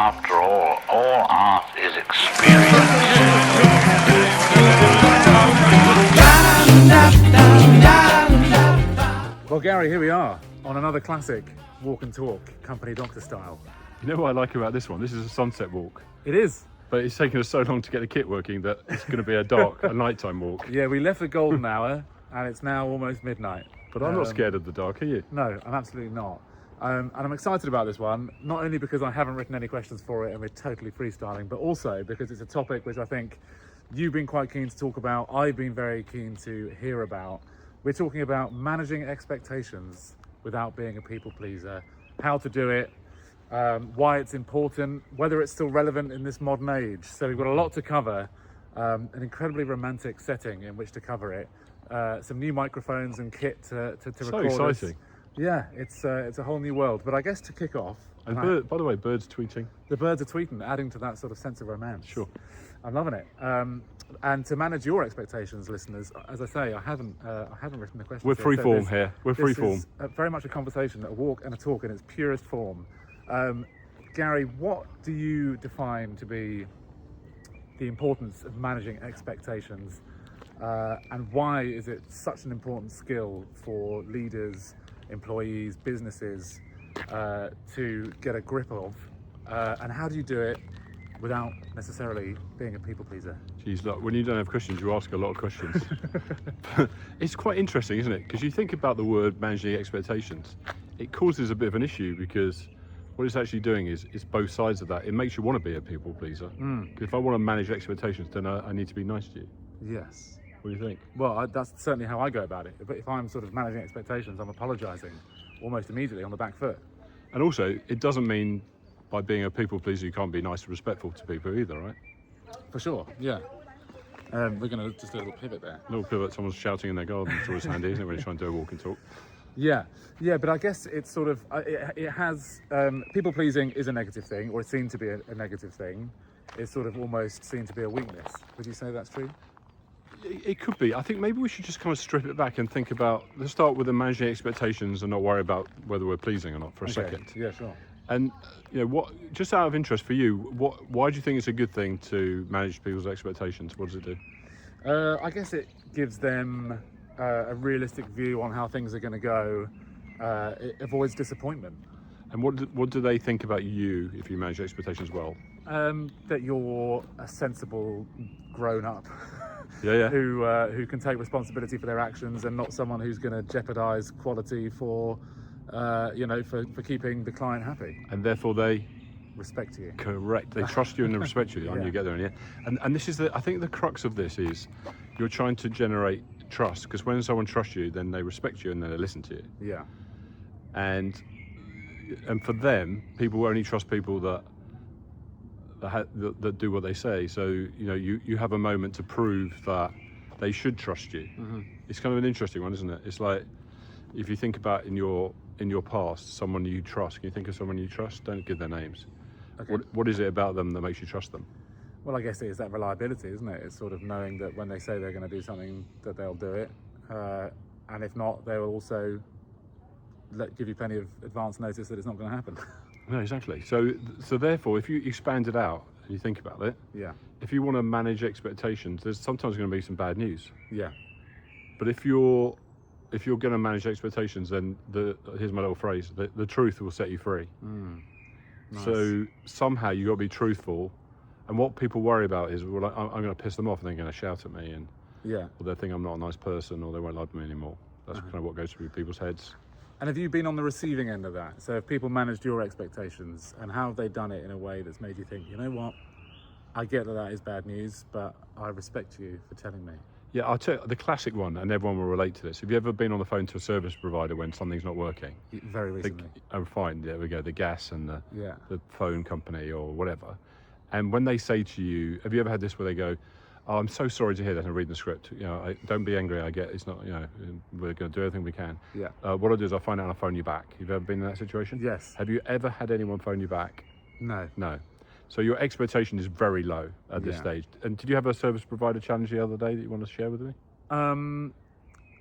After all art is experience. Well, Gary, here we are on another classic walk and talk, company doctor style. You know what I like about this one? This is a sunset walk. It is. But it's taken us so long to get the kit working that it's going to be a nighttime walk. Yeah, we left the golden hour and it's now almost midnight. But I'm not scared of the dark, are you? No, I'm absolutely not. And I'm excited about this one, not only because I haven't written any questions for it and we're totally freestyling, but also because it's a topic which I think you've been quite keen to talk about, I've been very keen to hear about. We're talking about managing expectations without being a people pleaser, how to do it, why it's important, whether it's still relevant in this modern age. So we've got a lot to cover, an incredibly romantic setting in which to cover it, some new microphones and kit to record. So exciting. Yeah, it's a whole new world. But I guess to kick off... And by the way, birds tweeting. The birds are tweeting, adding to that sort of sense of romance. Sure. I'm loving it. And to manage your expectations, listeners, as I say, I haven't written the question. We're free form here. We're free form. Very much a conversation, a walk and a talk in its purest form. Gary, what do you define to be the importance of managing expectations, and why is it such an important skill for leaders, employees, businesses to get a grip of, and how do you do it without necessarily being a people pleaser? Geez, look, when you don't have questions, you ask a lot of questions. It's quite interesting, isn't it? Because you think about the word managing expectations, it causes a bit of an issue because what it's actually doing is both sides of that. It makes you want to be a people pleaser. If I want to manage expectations, then I need to be nice to you. Yes. What do you think? Well, that's certainly how I go about it. But if I'm sort of managing expectations, I'm apologising almost immediately on the back foot. And also, it doesn't mean by being a people pleaser you can't be nice and respectful to people either, right? For sure, yeah. We're going to just do a little pivot there. A little pivot, someone's shouting in their garden, it's always handy, isn't it, when you're trying to do a walk and talk? Yeah, but I guess it's sort of, it has, people pleasing is a negative thing, or it's seen to be a negative thing. It's sort of almost seen to be a weakness. Would you say that's true? It could be. I think maybe we should just kind of strip it back and think about, let's start with the managing expectations and not worry about whether we're pleasing or not for a second. Yeah, sure. And just out of interest for you, why do you think it's a good thing to manage people's expectations? What does it do? I guess it gives them a realistic view on how things are going to go. It avoids disappointment. And what do they think about you if you manage expectations well? That you're a sensible grown-up. Yeah. Who can take responsibility for their actions and not someone who's going to jeopardise quality for keeping the client happy. And therefore they respect you. Correct. They trust you and they respect you, and you get there in the end. And this is I think the crux of this is you're trying to generate trust, because when someone trusts you, then they respect you and then they listen to you. Yeah. And for them, people only trust people that do what they say. So you have a moment to prove that they should trust you. Mm-hmm. It's kind of an interesting one, isn't it? It's like if you think about in your past, someone you trust. Can you think of someone you trust? Don't give their names. Okay. What is it about them that makes you trust them? Well, I guess it is that reliability, isn't it? It's sort of knowing that when they say they're going to do something, that they'll do it, and if not, they will also give you plenty of advance notice that it's not going to happen. No, exactly. So therefore, if you expand it out and you think about it, if you want to manage expectations, there's sometimes going to be some bad news. Yeah. But if you're going to manage expectations, then here's my little phrase: the truth will set you free. Nice. So somehow you got to be truthful. And what people worry about is, well, I'm going to piss them off and they're going to shout at me, and or they think I'm not a nice person, or they won't love me anymore. That's kind of what goes through people's heads. And have you been on the receiving end of that? So have people managed your expectations, and how have they done it in a way that's made you think, you know what, I get that is bad news, but I respect you for telling me? Yeah, I'll tell you, the classic one, and everyone will relate to this. Have you ever been on the phone to a service provider when something's not working? Very recently. Fine, there we go, the gas and the phone company or whatever. And when they say to you, have you ever had this where they go, oh, I'm so sorry to hear that, and reading the script. Don't be angry, I get it's not, we're going to do everything we can. Yeah. What I'll do is I'll find out and I'll phone you back. You've ever been in that situation? Yes. Have you ever had anyone phone you back? No. No. So your expectation is very low at this stage. And did you have a service provider challenge the other day that you want to share with me?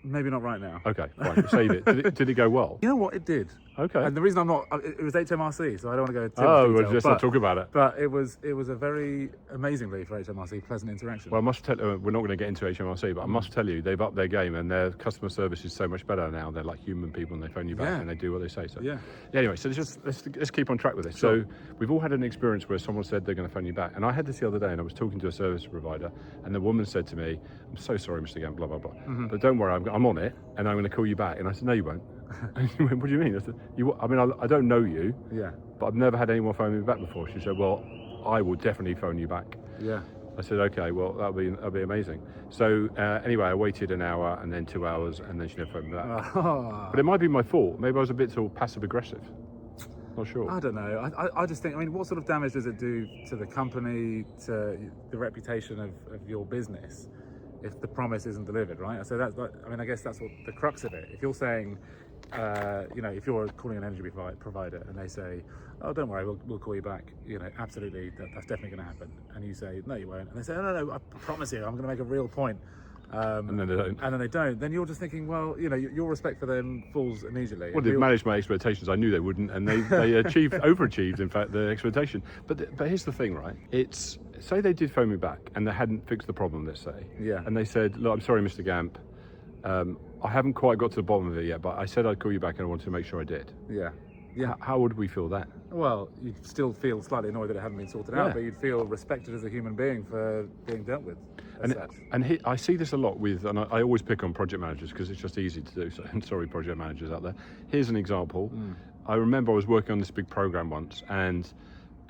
Maybe not right now. Okay, fine. Save it. Did it go well? You know what, it did. Okay. And the reason I'm not, it was HMRC, so I don't want to go into too much Oh, detail, well, let's not talk about it. But it was a very, amazingly for HMRC, pleasant interaction. Well, I must tell you, we're not going to get into HMRC, but I must tell you, they've upped their game and their customer service is so much better now. They're like human people and they phone you back Yeah. and they do what they say. So Yeah. Anyway, so let's keep on track with this. Sure. So we've all had an experience where someone said they're going to phone you back. And I had this the other day and I was talking to a service provider and the woman said to me, I'm so sorry, Mr. Gamp, blah, blah, blah. But don't worry, I'm on it and I'm going to call you back. And I said, no, you won't. And she went, what do you mean? I said, I don't know you, Yeah. but I've never had anyone phone me back before. She said, well, I will definitely phone you back. Yeah. I said, okay, well, that'll be amazing. So anyway, I waited an hour and then 2 hours and then she never phoned me back. But it might be my fault. Maybe I was a bit sort of passive aggressive. Not sure. I don't know. I just think, what sort of damage does it do to the company, to the reputation of your business if the promise isn't delivered, right? So I guess that's what the crux of it. If you're saying, if you're calling an energy provider and they say, oh, don't worry, we'll call you back, absolutely, that's definitely going to happen. And you say, no, you won't. And they say, no, I promise you, I'm going to make a real point. And then they don't. And then they don't. Then you're just thinking, well, your respect for them falls immediately. Well, they've managed my expectations. I knew they wouldn't, and they overachieved, in fact, the expectation. But here's the thing, right? It's, say they did phone me back and they hadn't fixed the problem, let's say. Yeah. And they said, look, I'm sorry, Mr. Gamp. I haven't quite got to the bottom of it yet, but I said I'd call you back and I wanted to make sure I did. Yeah. Yeah. How would we feel that? Well, you'd still feel slightly annoyed that it hadn't been sorted out, but you'd feel respected as a human being for being dealt with. I see this a lot with, and I always pick on project managers because it's just easy to do. So I'm sorry, project managers out there. Here's an example. I remember I was working on this big program once, and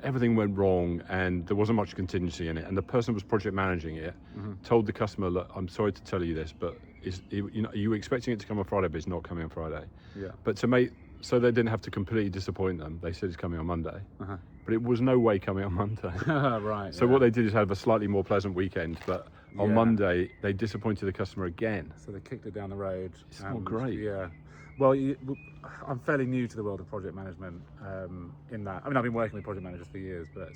everything went wrong, and there wasn't much contingency in it. And the person who was project managing it told the customer, "Look, I'm sorry to tell you this, but are you expecting it to come on Friday, but it's not coming on Friday." Yeah. But so they didn't have to completely disappoint them. They said it's coming on Monday, but it was no way coming on Monday. Right. So what they did is have a slightly more pleasant weekend, but on Monday they disappointed the customer again. So they kicked it down the road. It's not great. Yeah. Well, I'm fairly new to the world of project management. In that, I've been working with project managers for years, but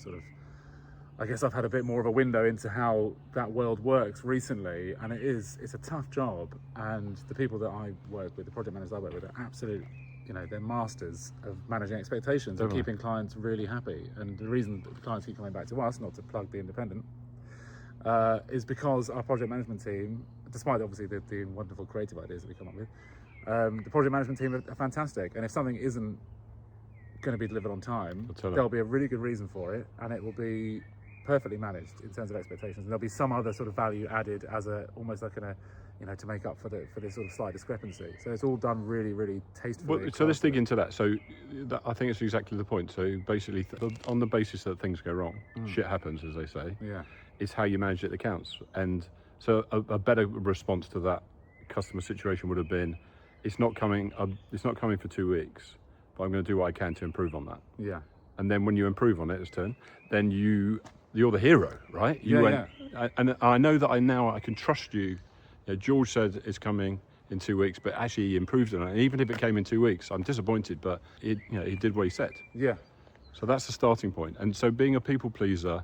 I guess I've had a bit more of a window into how that world works recently, and it's a tough job. And the people that I work with, the project managers I work with, are absolute. They're masters of managing expectations and keeping clients really happy. And the reason the clients keep coming back to us, not to plug the independent, is because our project management team, despite obviously the wonderful creative ideas that we come up with, the project management team are fantastic. And if something isn't going to be delivered on time, there'll be a really good reason for it, and it will be perfectly managed in terms of expectations. And there'll be some other sort of value added as almost like to make up for this sort of slight discrepancy. So it's all done really, really tastefully. Well, so let's dig into that. So I think it's exactly the point. So basically, on the basis that things go wrong, shit happens, as they say. Yeah. It's how you manage it that counts. And so a better response to that customer situation would have been, it's not coming for 2 weeks, but I'm going to do what I can to improve on that. Yeah. And then when you improve on it, it's turn. Then you're the hero, right? And I know that I can trust you. George said it's coming in 2 weeks, but actually he improved on it. And even if it came in 2 weeks, I'm disappointed, but he did what he said. Yeah. So that's the starting point. And so being a people pleaser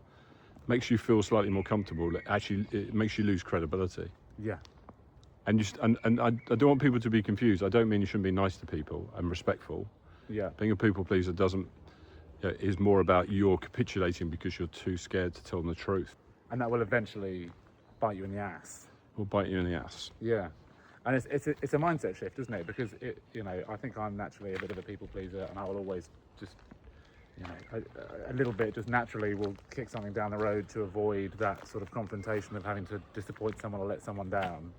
makes you feel slightly more comfortable. Actually, it makes you lose credibility. Yeah. And I don't want people to be confused. I don't mean you shouldn't be nice to people and respectful. Yeah. Being a people pleaser is more about you're capitulating because you're too scared to tell them the truth. And that will eventually bite you in the ass. Will bite you in the ass. Yeah, and it's a mindset shift, isn't it? Because I think I'm naturally a bit of a people pleaser, and I will always just, a little bit just naturally will kick something down the road to avoid that sort of confrontation of having to disappoint someone or let someone down.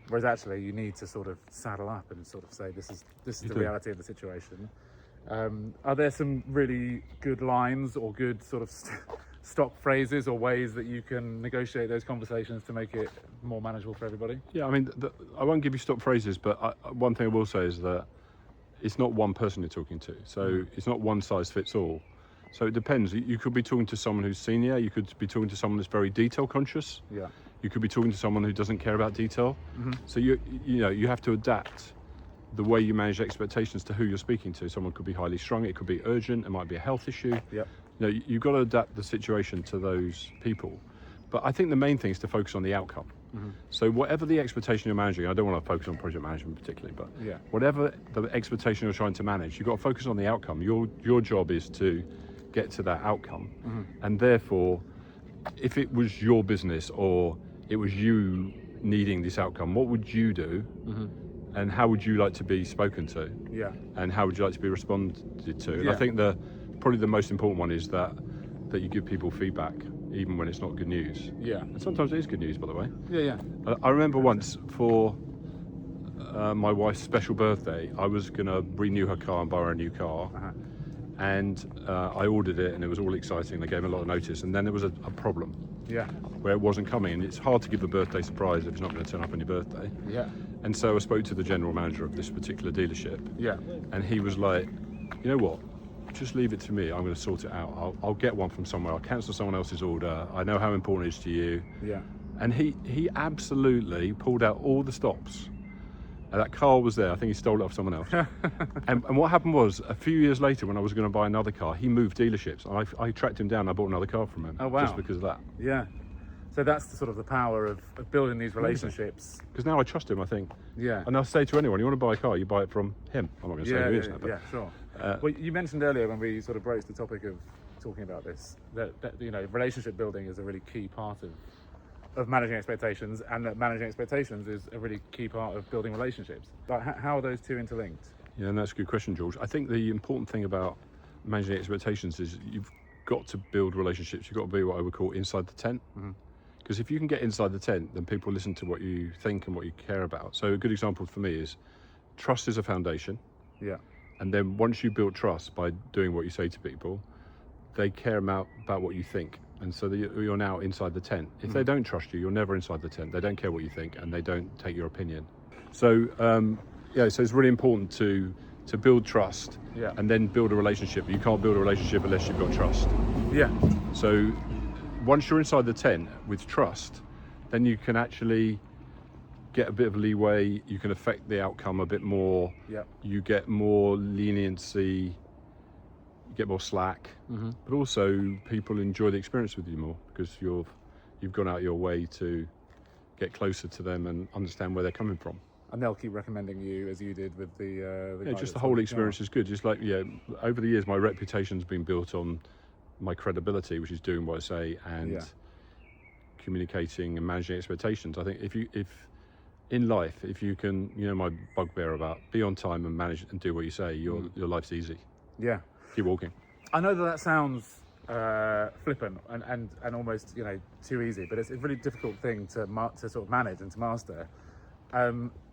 Whereas actually, you need to sort of saddle up and sort of say, this is the reality of the situation. Are there some really good lines or good sort of stock phrases or ways that you can negotiate those conversations to make it more manageable for everybody? Yeah, I won't give you stock phrases, but one thing I will say is that it's not one person you're talking to. So it's not one size fits all. So it depends. You could be talking to someone who's senior. You could be talking to someone that's very detail conscious. Yeah. You could be talking to someone who doesn't care about detail. So you have to adapt the way you manage expectations to who you're speaking to. Someone could be highly strung. It could be urgent. It might be a health issue. Yep. You've got to adapt the situation to those people. But I think the main thing is to focus on the outcome. So whatever the expectation you're managing, I don't want to focus on project management particularly, but Yeah. whatever the expectation you're trying to manage, you've got to focus on the outcome. Your job is to get to that outcome. And therefore, if it was your business or it was you needing this outcome, what would you do? And how would you like to be spoken to? Yeah. And how would you like to be responded to? And Yeah. I think probably the most important one is that you give people feedback, even when it's not good news. Yeah. And sometimes it is good news, by the way. Yeah. I remember once for my wife's special birthday, I was going to renew her car and buy her a new car. And I ordered it and it was all exciting. They gave me a lot of notice. And then there was a problem Yeah. where it wasn't coming. And it's hard to give a birthday surprise if it's not going to turn up on your birthday. Yeah. And so I spoke to the general manager of this particular dealership. Yeah. And he was like, you know what? Just leave it to me. I'm going to sort it out. I'll get one from somewhere. I'll cancel someone else's order. I know how important it is to you. Yeah. And he absolutely pulled out all the stops. And that car was there. I think he stole it off someone else. and what happened was, a few years later, when I was going to buy another car, he moved dealerships. And I tracked him down and I bought another car from him. Oh, wow. Just because of that. Yeah. So that's the sort of the power of building these relationships. Because now I trust him, I think. Yeah. And I'll say to anyone, you want to buy a car, you buy it from him. I'm not going to say who he is now. But Yeah, sure. Well, you mentioned earlier when we sort of broached the topic of talking about this, that you know, relationship building is a really key part of managing expectations, and that managing expectations is a really key part of building relationships. But how are those two interlinked? Yeah, and that's a good question, George. I think the important thing about managing expectations is you've got to build relationships. You've got to be what I would call inside the tent. Because if you can get inside the tent, then people listen to what you think and what you care about. So a good example for me is trust is a foundation. Yeah. And then once you build trust by doing what you say to people, they care about what you think. And so you're now inside the tent. If they don't trust you, you're never inside the tent. They don't care what you think and they don't take your opinion. So, so it's really important to build trust and then build a relationship. You can't build a relationship unless you've got trust. Yeah. So once you're inside the tent with trust, then you can actually get a bit of leeway. You can affect the outcome a bit more. Yeah. You get more leniency. You get more slack. But also people enjoy the experience with you more because you've gone out your way to get closer to them and understand where they're coming from. And they'll keep recommending you, as you did with the guy just that the whole sold the experience car. is good. Just like, over the years, my reputation's been built on my credibility, which is doing what I say and communicating and managing expectations. I think if in life, if you can, my bugbear about be on time and manage and do what you say, your life's easy. Yeah. Keep walking. I know that sounds flippant and almost too easy, but it's a really difficult thing to sort of manage and to master.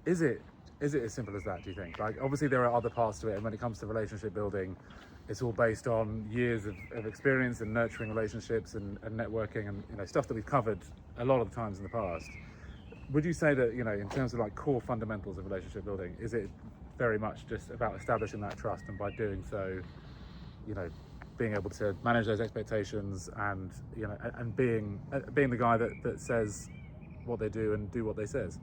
Is it as simple as that, do you think? Like, obviously there are other parts to it, and when it comes to relationship building, it's all based on years of experience and nurturing relationships and networking and stuff that we've covered a lot of the times in the past. Would you say that, in terms of like core fundamentals of relationship building, is it very much just about establishing that trust, and by doing so, being able to manage those expectations and and being the guy that says what they do and do what they says?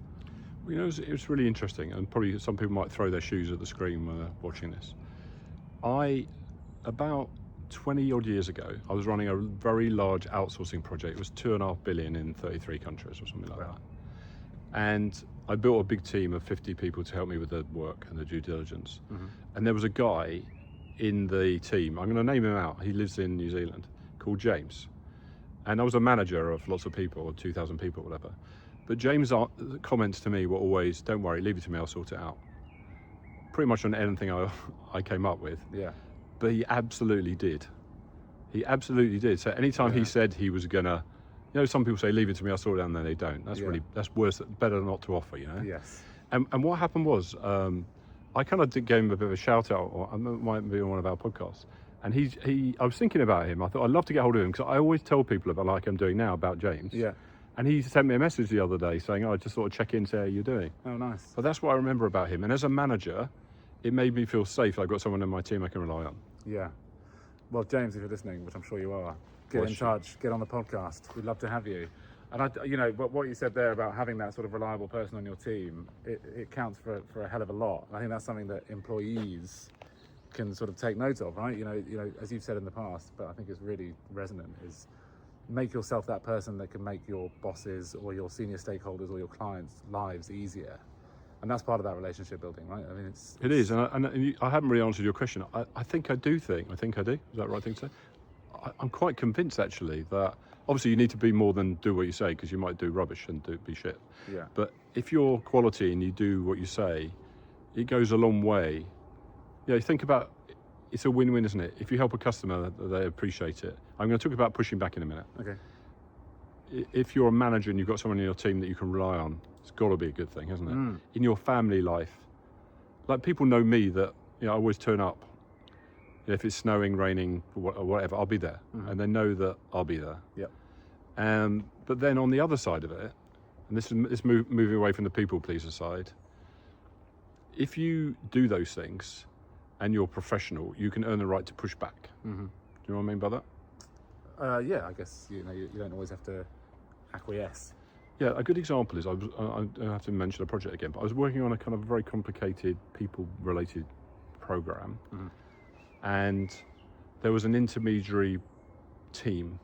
It's really interesting, and probably some people might throw their shoes at the screen when they're watching this. About 20 odd years ago, I was running a very large outsourcing project. It was 2.5 billion in 33 countries or something like that. And I built a big team of 50 people to help me with the work and the due diligence. And there was a guy in the team, I'm going to name him out, he lives in New Zealand, called James. And I was a manager of lots of people, or 2,000 people, whatever. But James' comments to me were always, don't worry, leave it to me, I'll sort it out. Pretty much on anything I came up with. Yeah. But he absolutely did. He absolutely did. So anytime he said he was gonna, some people say, leave it to me, I'll sort it out, and then they don't. That's worse, better not to offer, Yes. And what happened was, I kind of gave him a bit of a shout out, or it might be on one of our podcasts. And I was thinking about him. I thought I'd love to get hold of him, because I always tell people about, like I'm doing now, about James. Yeah. And he sent me a message the other day saying, I just sort of check in, say how you're doing. Oh, nice. But that's what I remember about him. And as a manager, it made me feel safe. I've got someone in my team I can rely on. Yeah. Well, James, if you're listening, which I'm sure you are, get in touch, get on the podcast. We'd love to have you. And what you said there about having that sort of reliable person on your team, it counts for a hell of a lot. I think that's something that employees can sort of take note of, right? As you've said in the past, but I think it's really resonant, is make yourself that person that can make your bosses or your senior stakeholders or your clients' lives easier. And that's part of that relationship building, right? I mean, It is, and I haven't really answered your question. I think I do. Is that the right thing to say? I'm quite convinced, actually, that obviously you need to be more than do what you say, because you might do rubbish and be shit. Yeah. But if you're quality and you do what you say, it goes a long way. Yeah, you think about, it's a win-win, isn't it? If you help a customer, they appreciate it. I'm going to talk about pushing back in a minute. Okay. If you're a manager and you've got someone in your team that you can rely on, it's got to be a good thing, hasn't it? In your family life, like, people know me that, I always turn up. If it's snowing, raining, or whatever, I'll be there, and they know that I'll be there. Yep. But then on the other side of it, and this is moving away from the people pleaser side, if you do those things and you're professional, you can earn the right to push back. Do you know what I mean by that? Yeah, I guess you don't always have to acquiesce. Yeah, a good example is I don't have to mention a project again, but I was working on a kind of very complicated people-related program, and there was an intermediary team,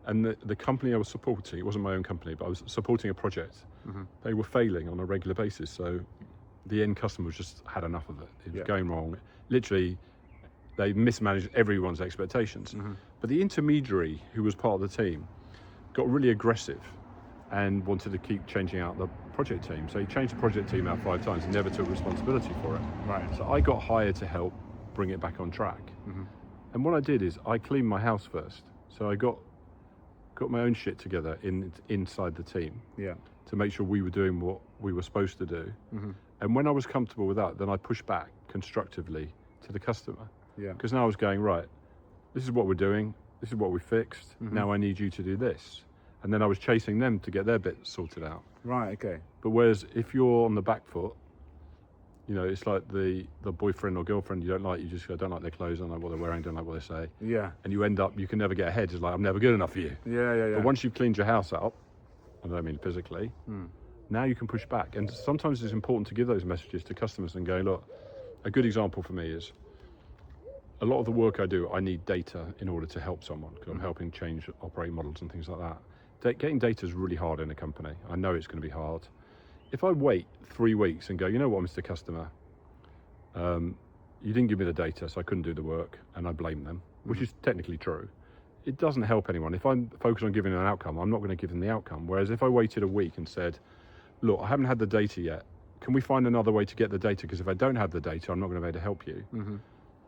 and the company I was supporting, it wasn't my own company, but I was supporting a project. They were failing on a regular basis, so the end customer just had enough of it. It was going wrong. Literally, they mismanaged everyone's expectations. But the intermediary, who was part of the team, got really aggressive and wanted to keep changing out the project team. So he changed the project team out 5 times and never took responsibility for it. Right. So I got hired to help bring it back on track. And what I did is I cleaned my house first. So I got my own shit together inside the team. Yeah. To make sure we were doing what we were supposed to do. And when I was comfortable with that, then I pushed back constructively to the customer. Yeah. Because now I was going, right, this is what we're doing, this is what we fixed, now I need you to do this. And then I was chasing them to get their bit sorted out. Right, okay. But whereas if you're on the back foot, it's like the boyfriend or girlfriend you don't like, you just go, don't like their clothes, don't like what they're wearing, don't like what they say. Yeah. And you end up, you can never get ahead. It's like, I'm never good enough for you. Yeah. But once you've cleaned your house up, I don't mean physically, now you can push back. And sometimes it's important to give those messages to customers and go, look, a good example for me is a lot of the work I do, I need data in order to help someone, because I'm helping change operating models and things like that. Getting data is really hard in a company. I know it's going to be hard. If I wait 3 weeks and go, you know what, Mr. Customer, you didn't give me the data, so I couldn't do the work, and I blame them, which is technically true. It doesn't help anyone. If I'm focused on giving an outcome, I'm not going to give them the outcome. Whereas if I waited a week and said, look, I haven't had the data yet. Can we find another way to get the data? Because if I don't have the data, I'm not going to be able to help you.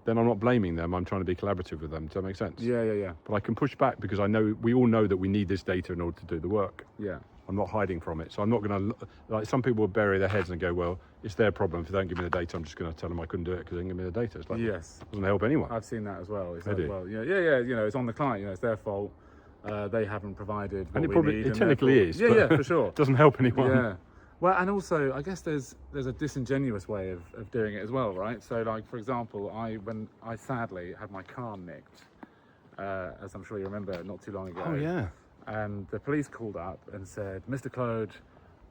Then I'm not blaming them. I'm trying to be collaborative with them. Does that make sense? Yeah. But I can push back because we all know that we need this data in order to do the work. Yeah. I'm not hiding from it. So I'm not going to, like, some people will bury their heads and go, well, it's their problem. If they don't give me the data, I'm just going to tell them I couldn't do it because they didn't give me the data. It's like, Yes. It doesn't help anyone. I've seen that as well. It's They like, do. well, yeah. It's on the client. It's their fault. They haven't provided what And it we probably, need. it and technically therefore- is. Yeah, but for sure. It doesn't help anyone. Yeah. Well, and also, I guess there's a disingenuous way of doing it as well, right? So, like, for example, when I sadly had my car nicked, as I'm sure you remember, not too long ago. Oh, yeah. And the police called up and said, Mr. Claude,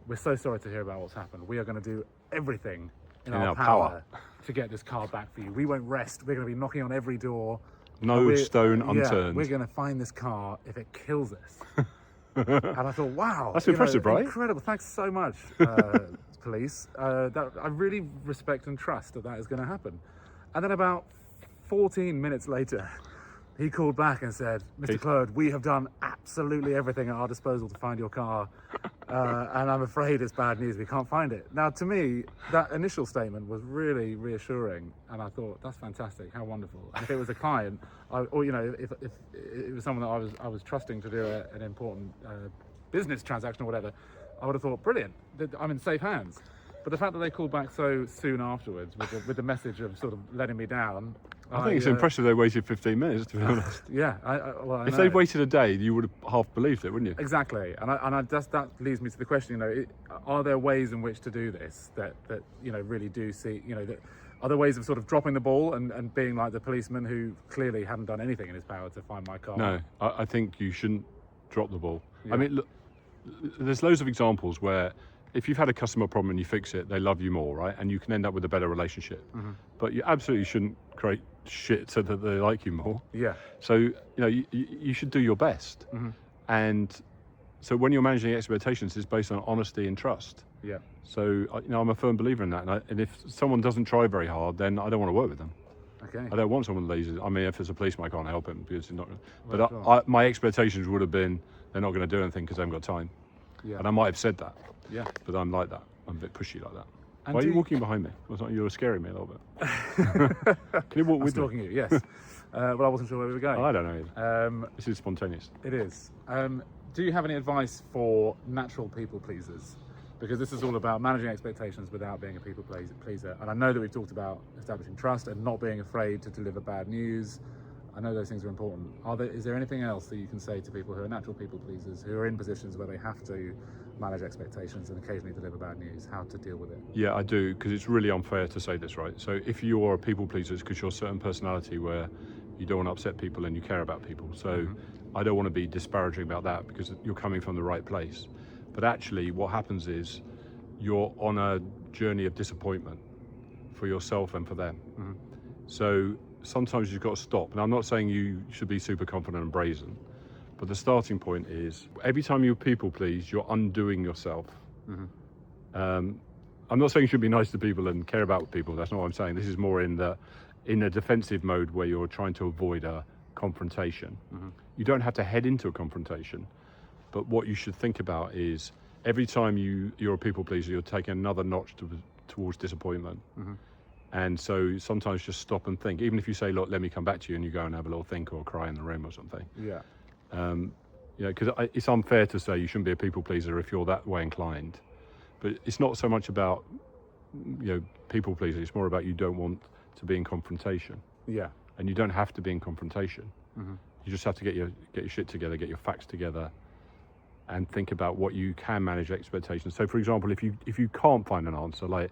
we're so sorry to hear about what's happened. We are going to do everything in our power to get this car back for you. We won't rest. We're going to be knocking on every door. No stone unturned. We're going to find this car if it kills us. And I thought, wow. That's impressive, right? Incredible. Thanks so much, police. I really respect and trust that is going to happen. And then about 14 minutes later, he called back and said, Mr. Claude, we have done absolutely everything at our disposal to find your car. And I'm afraid it's bad news. We can't find it. Now, to me, that initial statement was really reassuring. And I thought, that's fantastic. How wonderful. And if it was a client, if it was someone that I was trusting to do an important business transaction or whatever, I would have thought, brilliant. I'm in safe hands. But the fact that they called back so soon afterwards with the message of sort of letting me down. I think it's impressive they waited 15 minutes, to be honest. Yeah. I If know. they'd waited a day, you would have half believed it, wouldn't you? Exactly. That leads me to the question, are there ways in which to do this that really do see, that are there ways of sort of dropping the ball and being like the policeman who clearly hadn't done anything in his power to find my car? No, I think you shouldn't drop the ball. Yeah. I mean, look, there's loads of examples where if you've had a customer problem and you fix it, they love you more, right? And you can end up with a better relationship. But you absolutely shouldn't create shit so that they like you more. Yeah. So, you know, you should do your best. And so when you're managing expectations, it's based on honesty and trust. Yeah. So, you know, I'm a firm believer in that. And if someone doesn't try very hard, then I don't want to work with them. Okay. I don't want someone lazy. I mean, if it's a policeman, I can't help him because he's not. Well, But my expectations would have been they're not going to do anything because they haven't got time. Yeah. And I might have said that. Yeah. But I'm like that. I'm a bit pushy like that. And Why are you walking behind me? You're scaring me a little bit. Can you walk I'm with me? stalking you, yes. Well, I wasn't sure where we were going. I don't know either. This is spontaneous. It is. Do you have any advice for natural people pleasers? Because this is all about managing expectations without being a people pleaser. And I know that we've talked about establishing trust and not being afraid to deliver bad news. I know those things are important. Is there anything else that you can say to people who are natural people pleasers, who are in positions where they have to manage expectations and occasionally deliver bad news, how to deal with it? Yeah, I do, because it's really unfair to say this, right? So if you're a people pleaser, it's because you're a certain personality where you don't want to upset people and you care about people. So I don't want to be disparaging about that because you're coming from the right place. But actually what happens is you're on a journey of disappointment for yourself and for them. So sometimes you've got to stop. And I'm not saying you should be super confident and brazen, but the starting point is every time you people please, you're undoing yourself. I'm not saying you should be nice to people and care about people. That's not what I'm saying. This is more in a defensive mode where you're trying to avoid a confrontation. You don't have to head into a confrontation, but what you should think about is every time you're a people pleaser, you're taking another notch towards disappointment. And so sometimes just stop and think. Even if you say, look, let me come back to you, and you go and have a little think or cry in the room or something. Yeah. You know, because it's unfair to say you shouldn't be a people pleaser if you're that way inclined. But it's not so much about, you know, people pleaser. It's more about you don't want to be in confrontation. Yeah. And you don't have to be in confrontation. You just have to get your shit together, get your facts together, and think about what you can manage expectations. So, for example, if you can't find an answer, like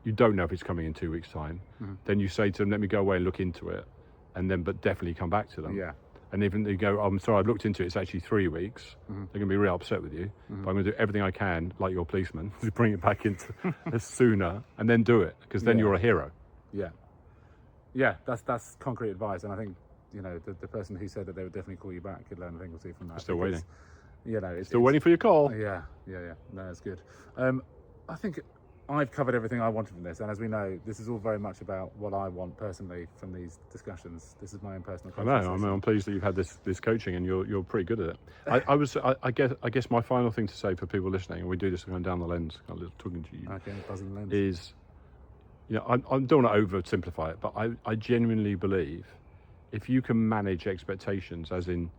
you don't know if it's coming in 2 weeks' time, then you say to them, "Let me go away and look into it," but definitely come back to them. Yeah. And even they go, "I'm sorry, I've looked into it. It's actually 3 weeks." They're going to be real upset with you. But I'm going to do everything I can, like your policeman, to bring it back into sooner, and then do it, because then you're a hero. Yeah. Yeah, that's concrete advice, and I think, you know, the person who said that they would definitely call you back could learn a thing or two from that. Still waiting. You know, Still waiting for your call. Yeah. No, it's good. I think I've covered everything I wanted from this, and as we know, this is all very much about what I want personally from these discussions. This is my own personal. I know. I'm pleased that you've had this coaching, and you're pretty good at it. I guess my final thing to say for people listening, and we do this going down the lens, kind of talking to you, okay, buzzing the lens, is, you know, I don't want to oversimplify it, but I genuinely believe if you can manage expectations, as in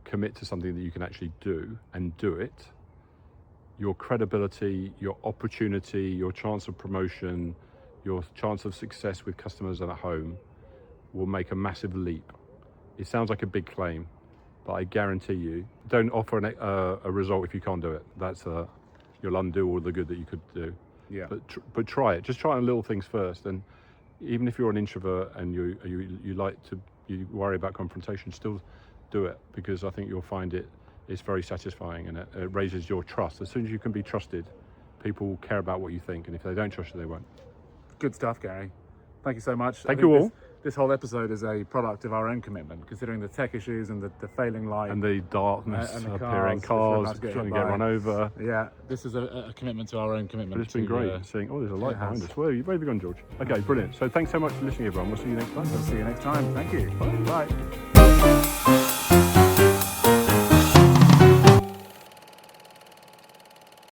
commit to something that you can actually do and do it, your credibility, your opportunity, your chance of promotion, your chance of success with customers and at home will make a massive leap. It sounds like a big claim, but I guarantee you, don't offer a result if you can't do it. You'll undo all the good that you could do. Yeah. But try it. Just try on little things first. And even if you're an introvert and you worry about confrontation, still do it, because I think you'll find it's very satisfying, and it raises your trust. As soon as you can be trusted, people care about what you think, and if they don't trust you, they won't. Good stuff, Gary. Thank you so much. Thank you all. This whole episode is a product of our own commitment, considering the tech issues and the failing light. And the darkness and the appearing cars, trying to get run over. Yeah, this is a commitment to our own commitment. But it's been great seeing, there's a light behind us. Where have you gone, George? Okay, brilliant. So thanks so much for listening, everyone. We'll see you next time. We'll see you next time. Thank you. Bye. Bye.